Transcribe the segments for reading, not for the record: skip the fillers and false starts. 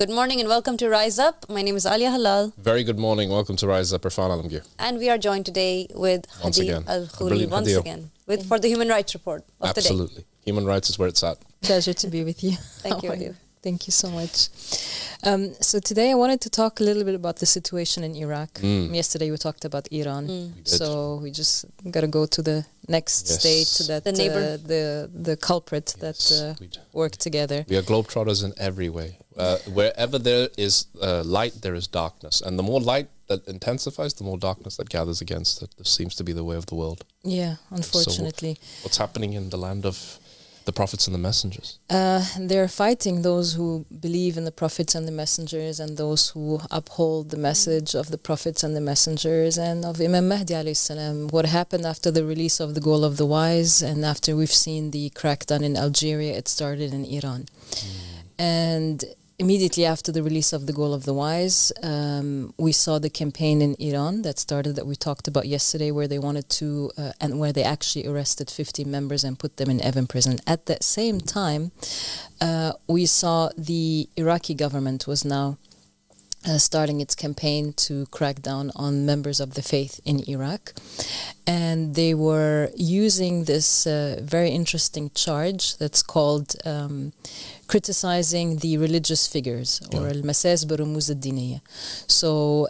Good morning and welcome to Rise Up. My name is Alia Halal. Very good morning. Welcome to Rise Up, Irfan Alamgir. And we are joined today with Hadil Elkhouly once again for the Human Rights Report of the day. Absolutely. Human rights is where it's at. Pleasure to be with you. Thank you, Hadil. Thank you so much. So today I wanted to talk a little bit about the situation in Iraq. Yesterday we talked about Iran. So we just got to go to the next state, that the culprit that work together. We are globetrotters in every way. Wherever there is light, there is darkness. And the more light that intensifies, the more darkness that gathers against it. This seems to be the way of the world. Yeah, unfortunately. So what's happening in the land of the prophets and the messengers? They're fighting those who believe in the prophets and the messengers, and those who uphold the message of the prophets and the messengers and of Imam Mahdi alayhi salam. What happened after the release of the Goal of the Wise, and after we've seen the crackdown in Algeria, it started in Iran. And immediately after the release of the Goal of the Wise, we saw the campaign in Iran that started, that we talked about yesterday, where they wanted to, and where they actually arrested 50 members and put them in Evin prison. At that same time, we saw the Iraqi government was now starting its campaign to crack down on members of the faith in Iraq. And they were using this very interesting charge that's called criticizing the religious figures, or al-masas برموز الدينية. So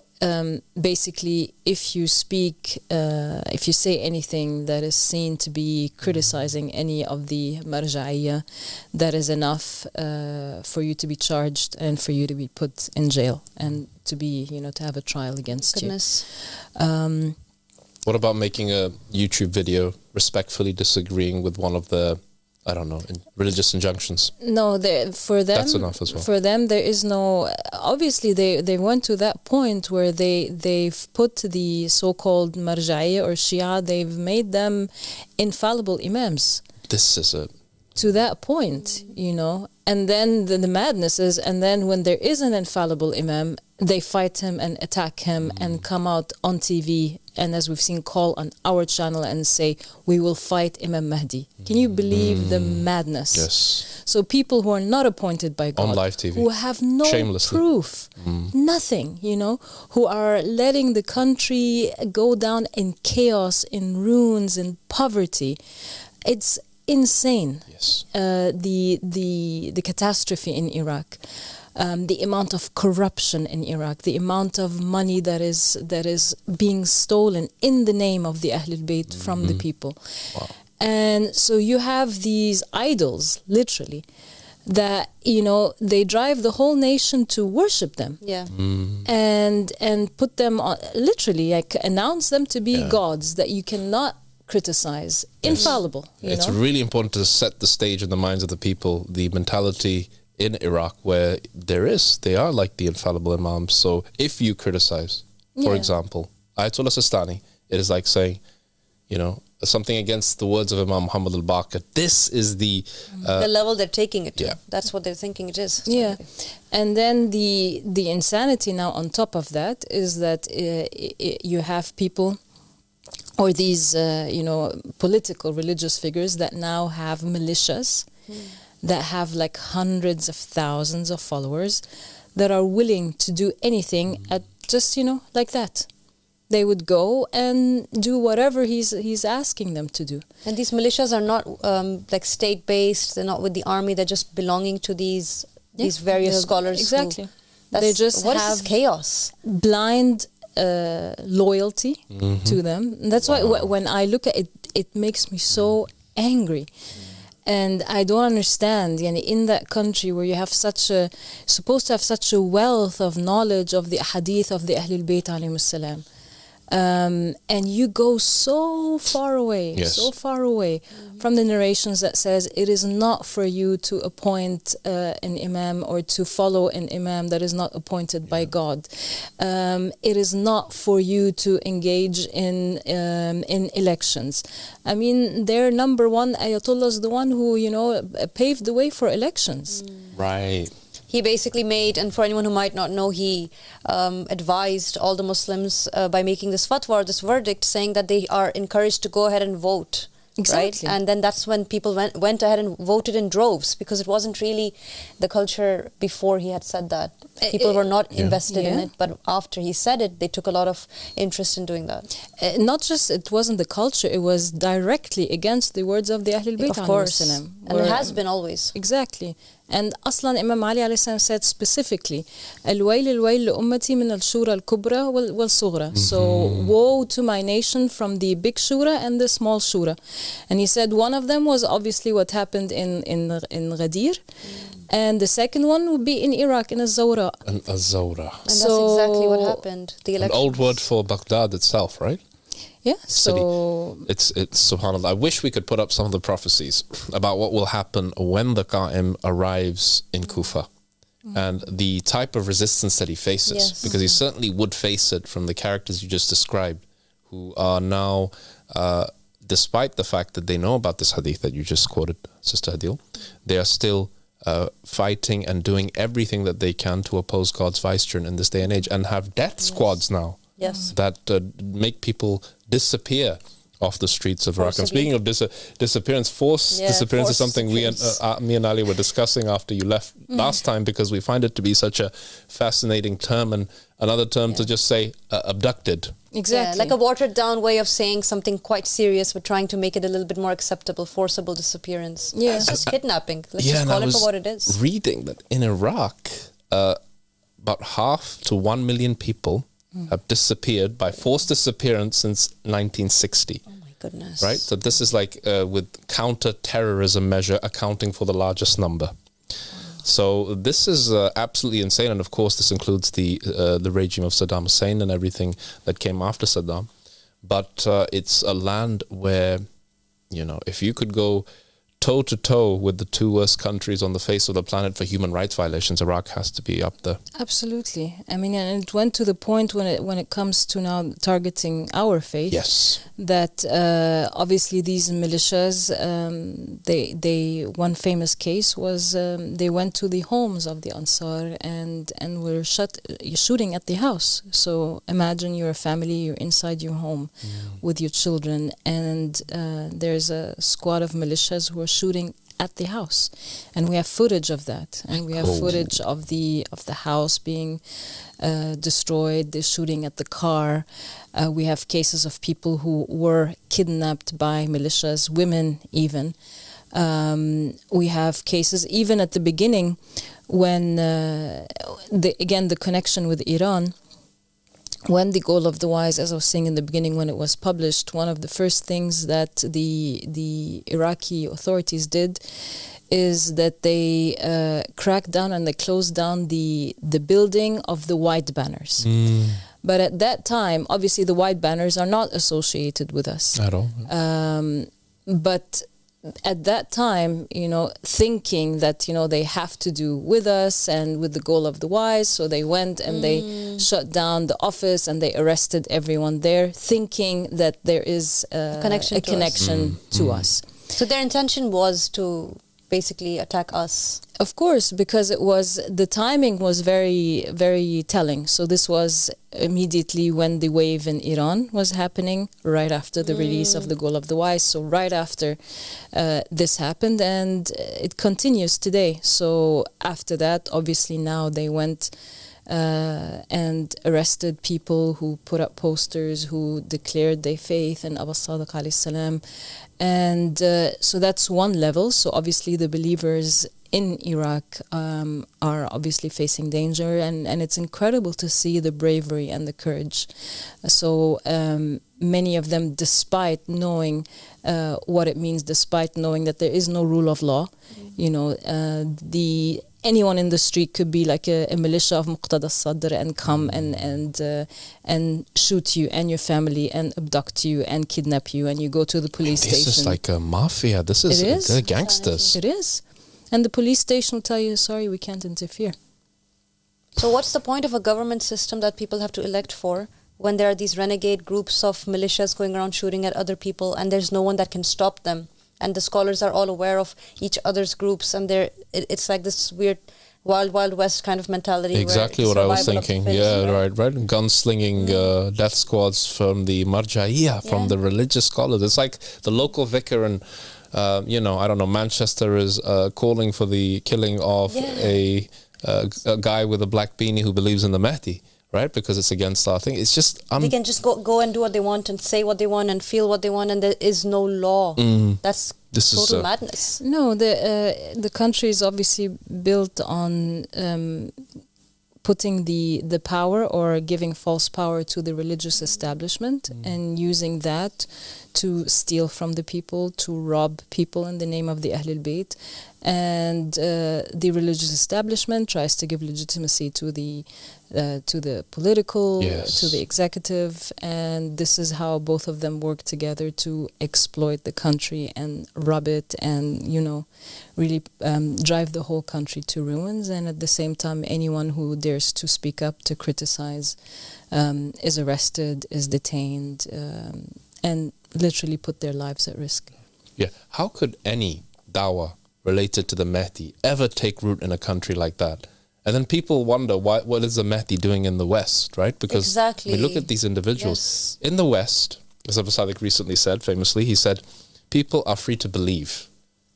basically, if you speak, if you say anything that is seen to be criticizing any of the marja'iyya, that is enough for you to be charged and for you to be put in jail and to be, to have a trial against you. What about making a YouTube video respectfully disagreeing with one of the, I don't know, religious injunctions? No, for them, that's enough as well. For them, there is no. Obviously, they went to that point where they've put the so-called marja'iyya or Shia. They've made them infallible imams. This is a to that point, and then the madness is, and then when there is an infallible imam, they fight him and attack him and come out on TV, and as we've seen, call on our channel and say, we will fight Imam Mahdi. Can you believe the madness? Yes. So people who are not appointed by God, on live TV, who have no proof, nothing, who are letting the country go down in chaos, in ruins, in poverty. It's insane. Yes. The catastrophe in Iraq, the amount of corruption in Iraq, the amount of money that is being stolen in the name of the Ahlul Bayt from the people. Wow. And so you have these idols, literally, that they drive the whole nation to worship them. Yeah. And put them on, literally, like announce them to be gods that you cannot criticize. Infallible. It's really important to set the stage in the minds of the people, the mentality in Iraq where they are like the infallible imams. So if you criticize, for example, Ayatollah Sistani, it is like saying, something against the words of Imam Muhammad al-Baqir. This is the level they're taking it to. Yeah. That's what they're thinking it is. Yeah. And then the insanity now on top of that is that you have people, or these, political religious figures that now have militias that have like hundreds of thousands of followers that are willing to do anything at just, like that. They would go and do whatever he's asking them to do. And these militias are not like state-based. They're not with the army. They're just belonging to these various scholars. Exactly. They just what have is this chaos? Blind loyalty to them. And that's why when I look at it, it makes me so angry. And I don't understand, in that country where you have supposed to have such a wealth of knowledge of the hadith of the Ahlul Bayt alayhimus salam, and you go so far away from the narrations that says it is not for you to appoint an imam or to follow an imam that is not appointed by God. It is not for you to engage in elections. I mean, their number one Ayatollah is the one who paved the way for elections. Right. He basically made, and for anyone who might not know, he advised all the Muslims by making this fatwa, this verdict, saying that they are encouraged to go ahead and vote Exactly. right? And then that's when people went ahead and voted in droves, because it wasn't really the culture before he had said that. People were not invested in it, but after he said it, they took a lot of interest in doing that. Not just, it wasn't the culture, it was directly against the words of the Ahlul Bayt. Of course. And it has been always. Exactly. And أصلا Imam Ali alayhi salam said specifically, الويل الويل لأمتي من الشورى الكبرى والصغرى. So woe to my nation from the big shura and the small shura. And he said one of them was obviously what happened in Ghadir. And the second one would be in Iraq, in Az-Zawra. And Az-Zawra. And that's exactly what happened. The An old word for Baghdad itself, right? Yeah, so it's subhanAllah. I wish we could put up some of the prophecies about what will happen when the Qa'im arrives in Kufa and the type of resistance that he faces, because he certainly would face it from the characters you just described, who are now, despite the fact that they know about this hadith that you just quoted, Sister Hadil, they are still fighting and doing everything that they can to oppose God's vicegerent in this day and age, and have death squads now. Yes. That make people disappear off the streets of Iraq. And speaking of disappearance, forced disappearance is something me and Ali were discussing after you left last time, because we find it to be such a fascinating term, and another term to just say abducted. exactly. Like a watered down way of saying something quite serious, but trying to make it a little bit more acceptable. Forcible disappearance. Yeah. It's just kidnapping. Let's just call it for what it is. Reading that in Iraq, about 500,000 to 1 million people have disappeared by forced disappearance since 1960. Oh my goodness. Right? So this is like with counter-terrorism measure accounting for the largest number. So this is absolutely insane. And of course, this includes the regime of Saddam Hussein and everything that came after Saddam. But it's a land where, you know, if you could go toe-to-toe with the two worst countries on the face of the planet for human rights violations, Iraq has to be up there. Absolutely. I mean, and it went to the point when it comes to now targeting our faith. Yes. That obviously these militias, they one famous case was they went to the homes of the Ansar and were shooting at the house. So imagine you're a family, you're inside your home with your children, and there's a squad of militias who are shooting at the house, and we have footage of that, and we have footage of the house being destroyed, the shooting at the car. We have cases of people who were kidnapped by militias, women even. We have cases even at the beginning when the connection with Iran. When the Goal of the Wise, as I was saying in the beginning, when it was published, one of the first things that the Iraqi authorities did is that they cracked down and they closed down the building of the white banners. But at that time, obviously the white banners are not associated with us. At all. But at that time, you know, thinking that, you know, they have to do with us and with the Goal of the Wise, so they went and they shut down the office and they arrested everyone there, thinking that there is a connection to us. So their intention was to basically attack us. Of course, because the timing was very, very telling. So this was immediately when the wave in Iran was happening, right after the release of the Goal of the Wise. So right after this happened, and it continues today. So after that, obviously now they went and arrested people who put up posters, who declared their faith in Abu Sadiq alayhi salam. And so that's one level. So obviously the believers in Iraq are obviously facing danger, and it's incredible to see the bravery and the courage. So many of them, despite knowing what it means, despite knowing that there is no rule of law, you know, anyone in the street could be like a militia of Muqtada Sadr and come and shoot you and your family and abduct you and kidnap you, and you go to the police station. This is like a mafia. They're gangsters. It is. And the police station will tell you, sorry, we can't interfere. So what's the point of a government system that people have to elect for when there are these renegade groups of militias going around shooting at other people, and there's no one that can stop them? And the scholars are all aware of each other's groups, and it's like this weird Wild Wild West kind of mentality. Exactly what I was thinking. Yeah, right. Gunslinging death squads from the Marja'iyah, from the religious scholars. It's like the local vicar in, I don't know, Manchester is calling for the killing of a guy with a black beanie who believes in the Mahdi. Right, because it's against our thing. It's just they can just go and do what they want and say what they want and feel what they want, and there is no law. This total madness. No, the country is obviously built on putting the power or giving false power to the religious establishment and using that to steal from the people, to rob people in the name of the Ahlul Bayt. And the religious establishment tries to give legitimacy to the political, to the executive, and this is how both of them work together to exploit the country and rob it and, really drive the whole country to ruins. And at the same time, anyone who dares to speak up, to criticize, is arrested, is detained, and literally put their lives at risk. Yeah. How could any dawah related to the Mahdi ever take root in a country like that? And then people wonder, what is the Mahdi doing in the West, right? Because we look at these individuals. In the West, as Abu Sadiq recently said, famously, he said, people are free to believe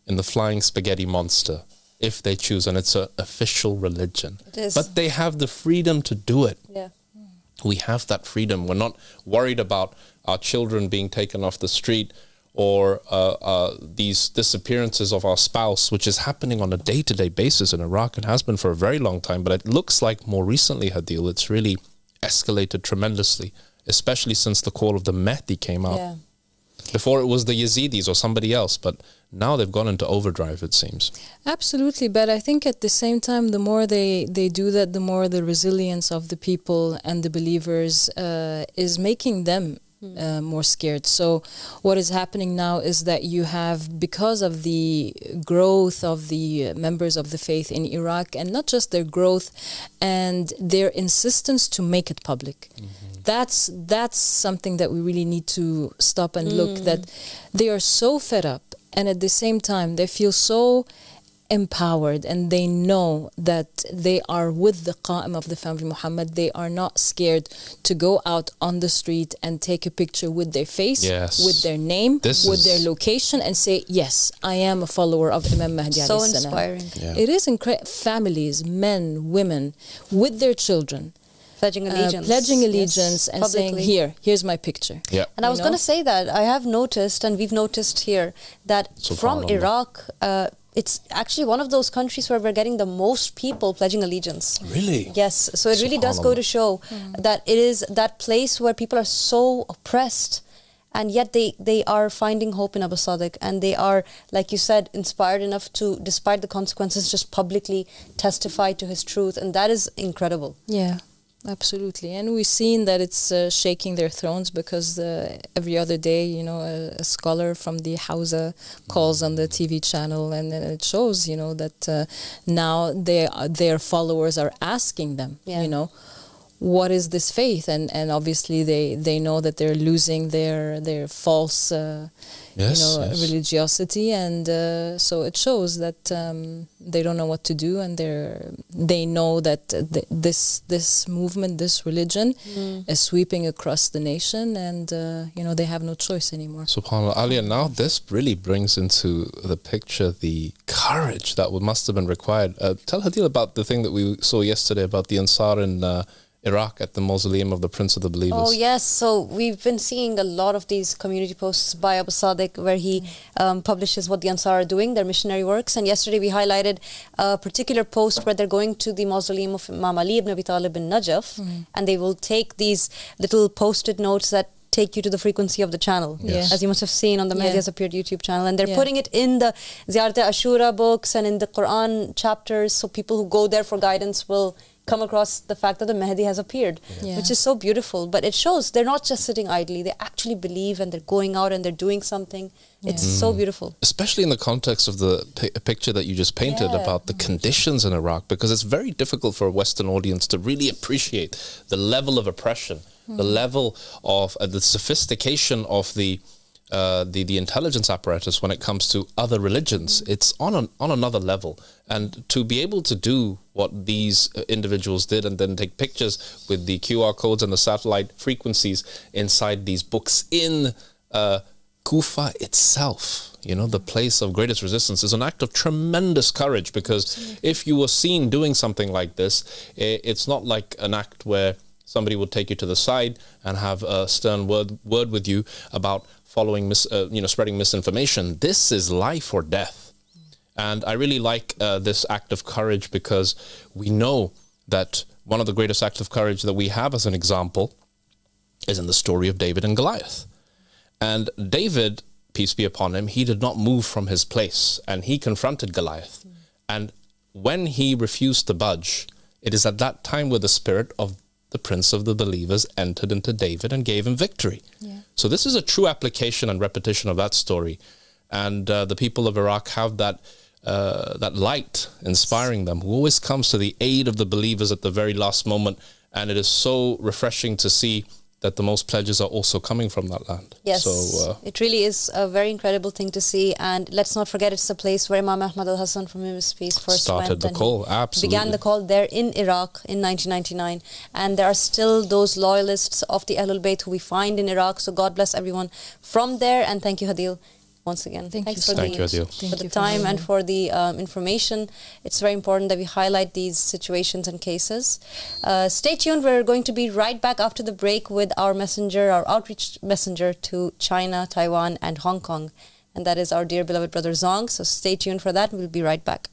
in the flying spaghetti monster if they choose, and it's an official religion. It is. But they have the freedom to do it. Yeah. We have that freedom. We're not worried about our children being taken off the street or these disappearances of our spouse, which is happening on a day-to-day basis in Iraq and has been for a very long time. But it looks like more recently, Hadil, it's really escalated tremendously, especially since the call of the Mahdi came out. Yeah. Before it was the Yazidis or somebody else, but now they've gone into overdrive, it seems. Absolutely, but I think at the same time, the more they do that, the more the resilience of the people and the believers is making them more scared. So what is happening now is that you have, because of the growth of the members of the faith in Iraq, and not just their growth and their insistence to make it public. That's something that we really need to stop and look, that they are so fed up, and at the same time they feel so empowered, and they know that they are with the Qa'im of the family Muhammad. They are not scared to go out on the street and take a picture with their face, with their name, with their location, and say, yes, I am a follower of Imam Mahdi. So inspiring. It is incredible. Families, men, women, with their children, pledging allegiance and publicly saying, here's my picture. And I was going to say that I have noticed, and we've noticed here, that from Iraq, it's actually one of those countries where we're getting the most people pledging allegiance. Really? Yes. So it really does go to show that it is that place where people are so oppressed, and yet they are finding hope in Abu Sadiq, and they are, like you said, inspired enough to, despite the consequences, just publicly testify to his truth. And that is incredible. Yeah. Absolutely, and we've seen that it's shaking their thrones, because every other day, a scholar from the Hausa calls on the TV channel, and it shows, that now their followers are asking them, what is this faith? And obviously they know that they're losing their false religiosity, and so it shows that they don't know what to do, and they know that this movement, this religion is sweeping across the nation, and they have no choice anymore. SubhanAllah. Alia, now this really brings into the picture the courage that must have been required. Tell Hadil about the thing that we saw yesterday about the Ansar in Iraq at the mausoleum of the Prince of the Believers. Oh yes, so we've been seeing a lot of these community posts by Abu Sadiq where he publishes what the Ansar are doing, their missionary works. And yesterday we highlighted a particular post where they're going to the mausoleum of Imam Ali ibn Abi Talib in Najaf, and they will take these little post-it notes that take you to the frequency of the channel, as you must have seen on the Mahdi Has Appeared YouTube channel, and they're putting it in the Ziyarat Ashura books and in the Quran chapters, so people who go there for guidance will come across the fact that the Mahdi has appeared, which is so beautiful. But it shows they're not just sitting idly, they actually believe, and they're going out and they're doing something. It's so beautiful. Especially in the context of the picture that you just painted about the conditions in Iraq, because it's very difficult for a Western audience to really appreciate the level of oppression, the level of the sophistication of the the intelligence apparatus when it comes to other religions. It's on another level. And to be able to do what these individuals did and then take pictures with the QR codes and the satellite frequencies inside these books in Kufa itself, you know, the place of greatest resistance, is an act of tremendous courage, because if you were seen doing something like this, it's not like an act where somebody would take you to the side and have a stern word with you about following, spreading misinformation. This is life or death. And I really like this act of courage, because we know that one of the greatest acts of courage that we have as an example is in the story of David and Goliath. And David, peace be upon him, he did not move from his place, and he confronted Goliath. And when he refused to budge, it is at that time where the spirit of the prince of the believers entered into David and gave him victory. Yeah. So this is a true application and repetition of that story. And the people of Iraq have that light inspiring them, who always comes to the aid of the believers at the very last moment. And it is so refreshing to see that the most pledges are also coming from that land. Yes, so, it really is a very incredible thing to see. And let's not forget, it's the place where Imam Ahmad al-Hassan, from whom his peace, first started the call. Absolutely began the call there in Iraq in 1999. And there are still those loyalists of the Ahlul Bayt who we find in Iraq. So God bless everyone from there. And thank you, Hadil, once again. Thanks for the time and for the information. It's very important that we highlight these situations and cases. Stay tuned. We're going to be right back after the break with our messenger, our outreach messenger to China, Taiwan and Hong Kong. And that is our dear beloved brother Zong. So stay tuned for that. We'll be right back.